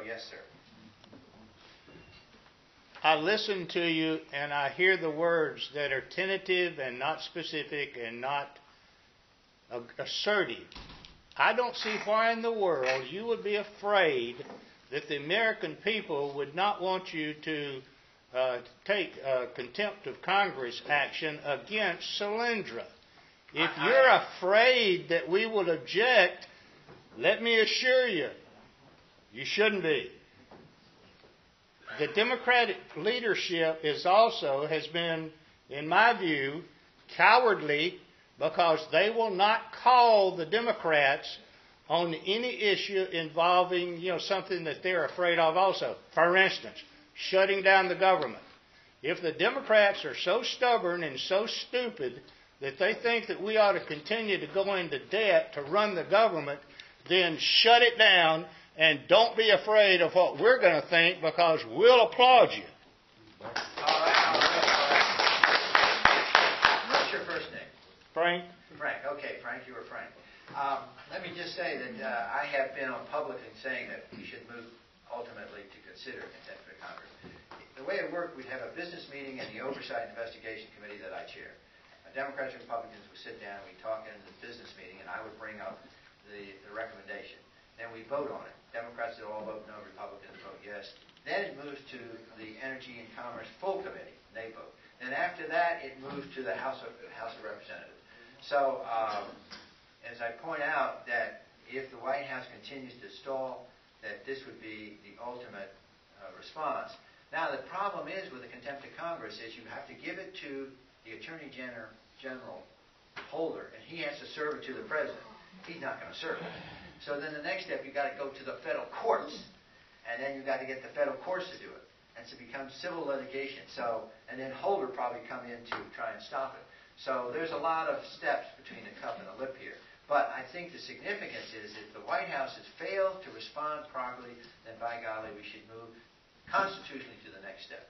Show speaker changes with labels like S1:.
S1: yes, sir.
S2: I listen to you and I hear the words that are tentative and not specific and not assertive. I don't see why in the world you would be afraid that the American people would not want you to take contempt of Congress action against Solyndra. If you're afraid that we will object, let me assure you, you shouldn't be. The Democratic leadership has been, in my view, cowardly because they will not call the Democrats on any issue involving, something that they're afraid of also. For instance, shutting down the government. If the Democrats are so stubborn and so stupid that they think that we ought to continue to go into debt to run the government, then shut it down and don't be afraid of what we're going to think because we'll applaud you.
S1: All right. What's your first name?
S2: Frank?
S1: Frank. Okay, Frank, you were Frank. Let me just say that I have been on public in saying that we should move ultimately to consider contempt of Congress. The way it worked, we'd have a business meeting in the Oversight and Investigation Committee that I chair. Democrats and Republicans would sit down, we'd talk in the business meeting, and I would bring up the recommendation. Then we vote on it. Democrats would all vote no, Republicans vote yes. Then it moves to the Energy and Commerce Full Committee. They vote. Then after that, it moves to the House of Representatives. So, as I point out, that if the White House continues to stall, that this would be the ultimate response. Now, the problem is with the contempt of Congress is you have to give it to the Attorney General Holder, and he has to serve it to the President. He's not going to serve it. So then the next step, you've got to go to the federal courts, and then you've got to get the federal courts to do it. And so it becomes civil litigation. So, and then Holder probably come in to try and stop it. So there's a lot of steps between the cup and the lip here. But I think the significance is if the White House has failed to respond properly, then by golly, we should move constitutionally to the next step.